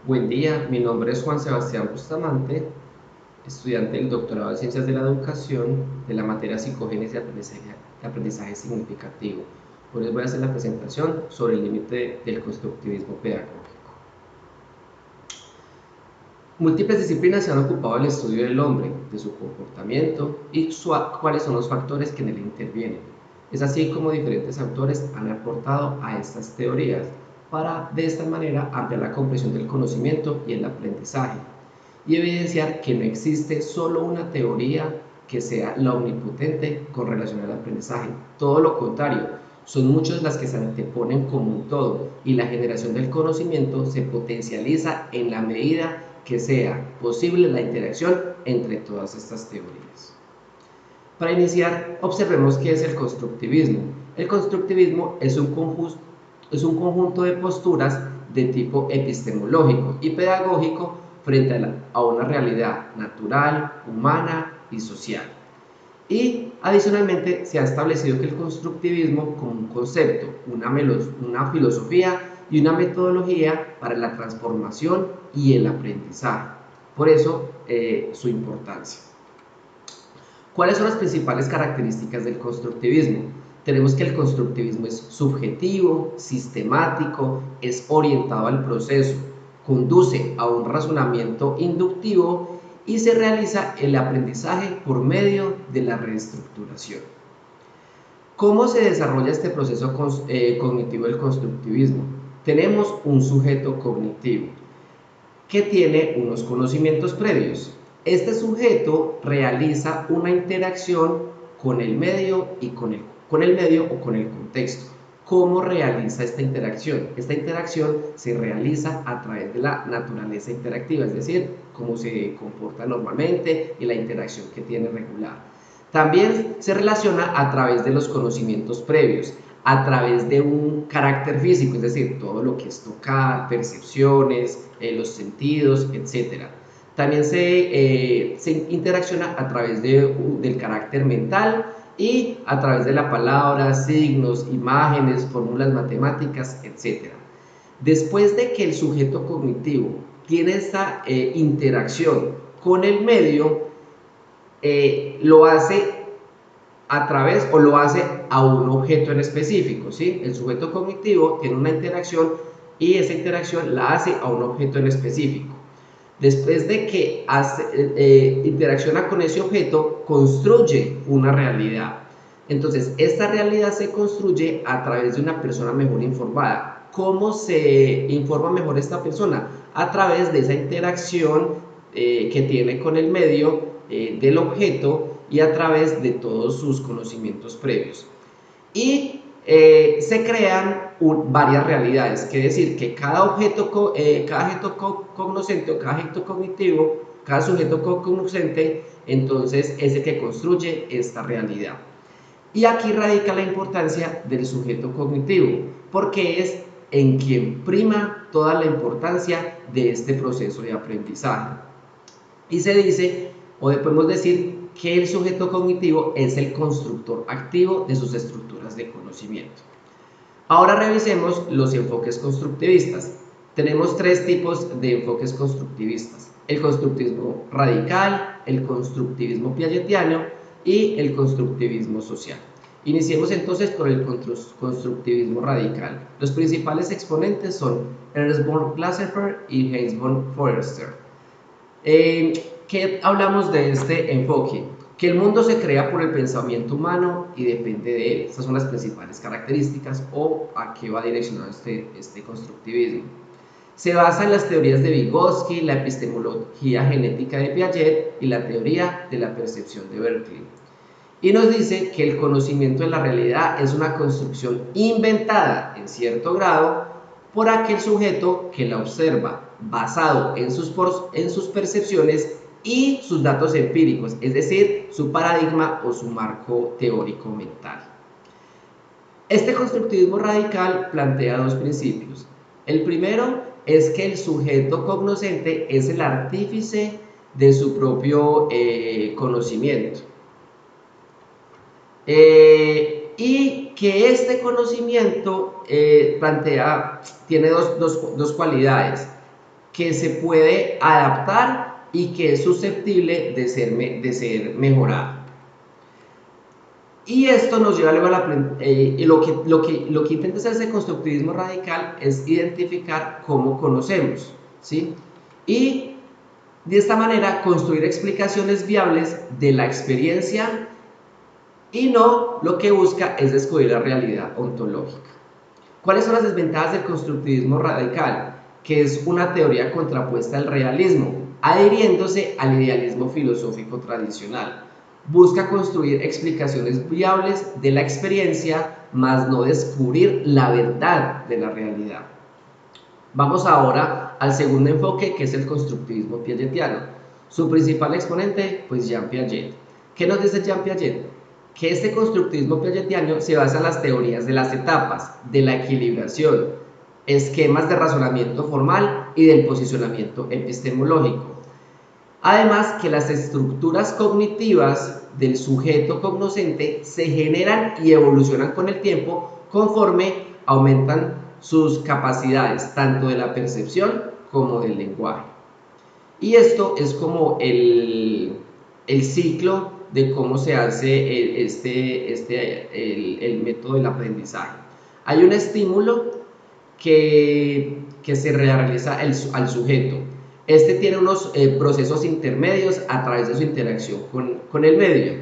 Buen día, mi nombre es Juan Sebastián Bustamante, estudiante del doctorado en Ciencias de la Educación de la materia Psicogénesis y aprendizaje significativo. Hoy les voy a hacer la presentación sobre el límite del constructivismo pedagógico. Múltiples disciplinas se han ocupado del estudio del hombre, de su comportamiento y cuáles son los factores que en él intervienen. Es así como diferentes autores han aportado a estas teorías para, de esta manera, ampliar la comprensión del conocimiento y el aprendizaje, y evidenciar que no existe solo una teoría que sea la omnipotente con relación al aprendizaje. Todo lo contrario, son muchas las que se anteponen como un todo, y la generación del conocimiento se potencializa en la medida que sea posible la interacción entre todas estas teorías. Para iniciar, observemos qué es el constructivismo. El constructivismo es un conjunto de posturas de tipo epistemológico y pedagógico frente a una realidad natural, humana y social. Y adicionalmente se ha establecido que el constructivismo como un concepto, una filosofía y una metodología para la transformación y el aprendizaje. Por eso su importancia. ¿Cuáles son las principales características del constructivismo? Tenemos que el constructivismo es subjetivo, sistemático, es orientado al proceso, conduce a un razonamiento inductivo y se realiza el aprendizaje por medio de la reestructuración. ¿Cómo se desarrolla este proceso cognitivo del constructivismo? Tenemos un sujeto cognitivo que tiene unos conocimientos previos. Este sujeto realiza una interacción con el medio y con el medio o con el contexto. ¿Cómo realiza esta interacción? Esta interacción se realiza a través de la naturaleza interactiva, es decir, cómo se comporta normalmente y la interacción que tiene regular. También se relaciona a través de los conocimientos previos, a través de un carácter físico, es decir, todo lo que es tocar, percepciones, los sentidos, etc. También se interacciona a través del carácter mental y a través de la palabra, signos, imágenes, fórmulas matemáticas, etc. Después de que el sujeto cognitivo tiene esta interacción con el medio, lo hace a través o lo hace a un objeto en específico, ¿sí? El sujeto cognitivo tiene una interacción y esa interacción la hace a un objeto en específico. Después de que interacciona con ese objeto, construye una realidad. Entonces, esta realidad se construye a través de una persona mejor informada. ¿Cómo se informa mejor esta persona? A través de esa interacción que tiene con el medio del objeto y a través de todos sus conocimientos previos. Y se crean varias realidades, que decir que cada objeto cognoscente o cada objeto cognitivo, cada sujeto cognoscente, entonces es el que construye esta realidad. Y aquí radica la importancia del sujeto cognitivo, porque es en quien prima toda la importancia de este proceso de aprendizaje. Y se dice, o podemos decir, que el sujeto cognitivo es el constructor activo de sus estructuras de conocimiento. Ahora revisemos los enfoques constructivistas. Tenemos tres tipos de enfoques constructivistas: el constructivismo radical, el constructivismo piagetiano y el constructivismo social. Iniciemos entonces por el constructivismo radical. Los principales exponentes son Ernst von Glasefer y Heinz von Foerster. ¿Qué hablamos de este enfoque? Que el mundo se crea por el pensamiento humano y depende de él. Estas son las principales características o a qué va direccionado este constructivismo. Se basa en las teorías de Vygotsky, la epistemología genética de Piaget y la teoría de la percepción de Berkeley. Y nos dice que el conocimiento de la realidad es una construcción inventada en cierto grado por aquel sujeto que la observa, basado en sus percepciones y sus datos empíricos, es decir, su paradigma o su marco teórico mental. Este constructivismo radical plantea dos principios. El primero es que el sujeto cognoscente es el artífice de su propio conocimiento. Y que este conocimiento tiene dos cualidades: que se puede adaptar y que es susceptible de ser mejorado. Y esto nos lleva luego a lo que intenta hacer ese constructivismo radical es identificar cómo conocemos, ¿sí? Y de esta manera construir explicaciones viables de la experiencia, y no lo que busca es descubrir la realidad ontológica. ¿Cuáles son las desventajas del constructivismo radical? Que es una teoría contrapuesta al realismo, adhiriéndose al idealismo filosófico tradicional. Busca construir explicaciones viables de la experiencia, mas no descubrir la verdad de la realidad. Vamos ahora al segundo enfoque, que es el constructivismo piagetiano. Su principal exponente, pues Jean Piaget. ¿Qué nos dice Jean Piaget? Que este constructivismo piagetiano se basa en las teorías de las etapas, de la equilibración, esquemas de razonamiento formal y del posicionamiento epistemológico. Además, que las estructuras cognitivas del sujeto cognoscente se generan y evolucionan con el tiempo conforme aumentan sus capacidades, tanto de la percepción como del lenguaje. Y esto es como el ciclo de cómo se hace el método del aprendizaje. Hay un estímulo que se realiza al sujeto. Este tiene unos procesos intermedios a través de su interacción con el medio.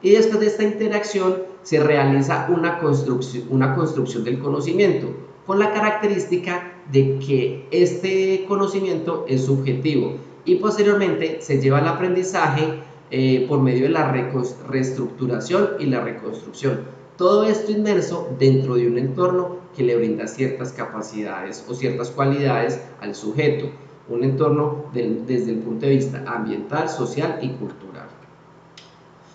Y después de esta interacción se realiza una construcción del conocimiento, con la característica de que este conocimiento es subjetivo, y posteriormente se lleva al aprendizaje por medio de la reestructuración y la reconstrucción. Todo esto inmerso dentro de un entorno que le brinda ciertas capacidades o ciertas cualidades al sujeto, un entorno desde el punto de vista ambiental, social y cultural.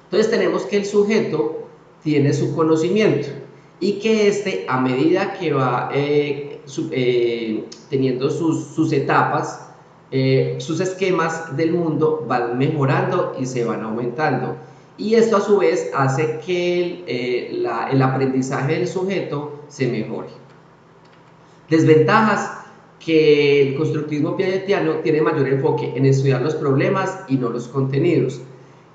Entonces tenemos que el sujeto tiene su conocimiento, y que este, a medida que va teniendo sus etapas, sus esquemas del mundo van mejorando y se van aumentando. Y esto a su vez hace que el aprendizaje del sujeto se mejore. Desventajas: que el constructivismo piagetiano tiene mayor enfoque en estudiar los problemas y no los contenidos.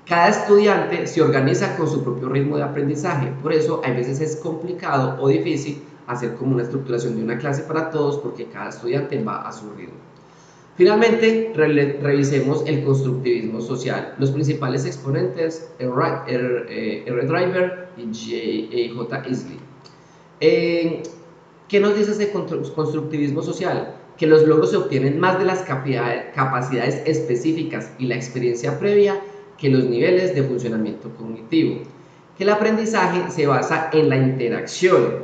Cada estudiante se organiza con su propio ritmo de aprendizaje, por eso a veces es complicado o difícil hacer como una estructuración de una clase para todos, porque cada estudiante va a su ritmo. Finalmente, revisemos el constructivismo social. Los principales exponentes: R. Driver y J. Isley. ¿Qué nos dice ese constructivismo social? Que los logros se obtienen más de las capacidades específicas y la experiencia previa que los niveles de funcionamiento cognitivo. Que el aprendizaje se basa en la integración,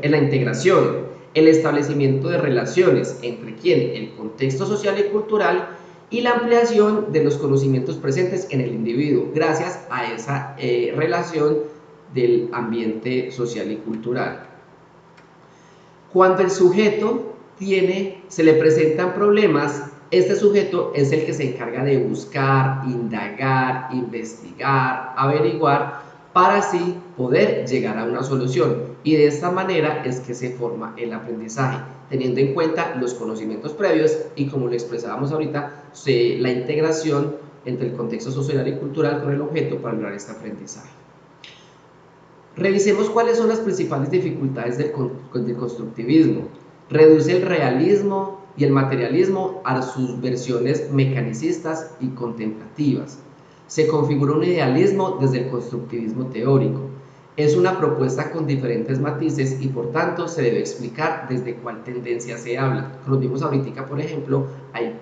el establecimiento de relaciones entre el contexto social y cultural, y la ampliación de los conocimientos presentes en el individuo, gracias a esa relación del ambiente social y cultural. Cuando el sujeto se le presentan problemas, este sujeto es el que se encarga de buscar, indagar, investigar, averiguar, para así poder llegar a una solución. Y de esta manera es que se forma el aprendizaje, teniendo en cuenta los conocimientos previos y, como lo expresábamos ahorita, la integración entre el contexto social y cultural con el objeto para lograr este aprendizaje. Revisemos cuáles son las principales dificultades del constructivismo. Reduce el realismo y el materialismo a sus versiones mecanicistas y contemplativas. Se configura un idealismo desde el constructivismo teórico. Es una propuesta con diferentes matices y, por tanto, se debe explicar desde cuál tendencia se habla. Como vimos ahorita, por ejemplo, hay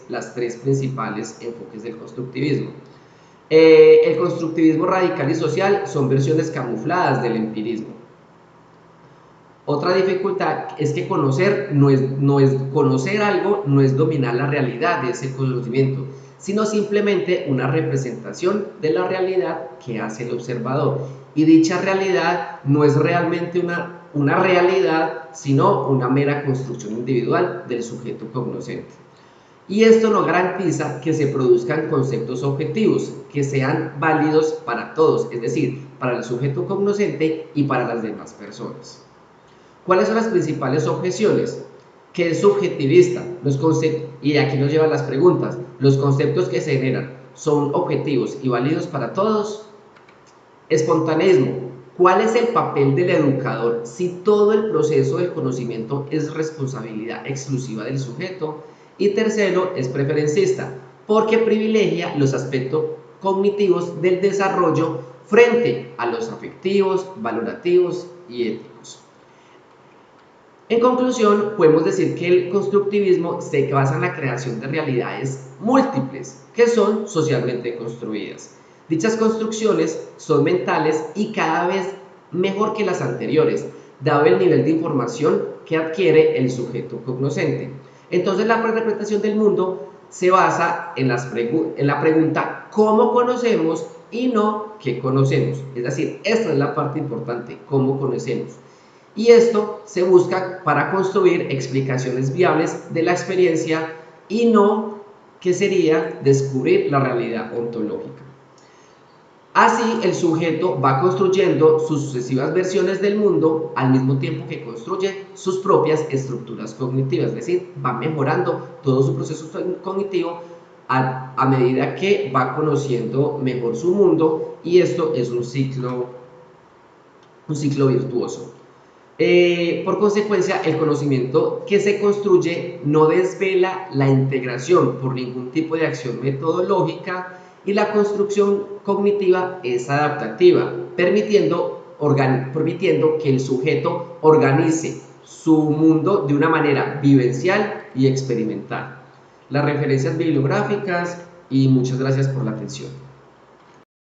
las tres principales enfoques del constructivismo. El constructivismo radical y social son versiones camufladas del empirismo. Otra dificultad es que conocer algo no es dominar la realidad de ese conocimiento, sino simplemente una representación de la realidad que hace el observador. Y dicha realidad no es realmente una realidad, sino una mera construcción individual del sujeto cognoscente. Y esto no garantiza que se produzcan conceptos objetivos que sean válidos para todos, es decir, para el sujeto cognoscente y para las demás personas. ¿Cuáles son las principales objeciones? que es subjetivista. Y aquí nos llevan las preguntas. ¿Los conceptos que se generan son objetivos y válidos para todos? Espontaneismo. ¿Cuál es el papel del educador si todo el proceso del conocimiento es responsabilidad exclusiva del sujeto? Y tercero, es preferencista, porque privilegia los aspectos cognitivos del desarrollo frente a los afectivos, valorativos y éticos. En conclusión, podemos decir que el constructivismo se basa en la creación de realidades múltiples que son socialmente construidas. Dichas construcciones son mentales y cada vez mejor que las anteriores, dado el nivel de información que adquiere el sujeto cognoscente. Entonces, la interpretación del mundo se basa en la pregunta ¿cómo conocemos? Y no ¿qué conocemos? Es decir, esta es la parte importante, ¿cómo conocemos? Y esto se busca para construir explicaciones viables de la experiencia y no que sería descubrir la realidad ontológica. Así, el sujeto va construyendo sus sucesivas versiones del mundo al mismo tiempo que construye sus propias estructuras cognitivas, es decir, va mejorando todo su proceso cognitivo a medida que va conociendo mejor su mundo, y esto es un ciclo virtuoso. Por consecuencia, el conocimiento que se construye no desvela la integración por ningún tipo de acción metodológica, y la construcción cognitiva es adaptativa, permitiendo que el sujeto organice su mundo de una manera vivencial y experimental. Las referencias bibliográficas, y muchas gracias por la atención.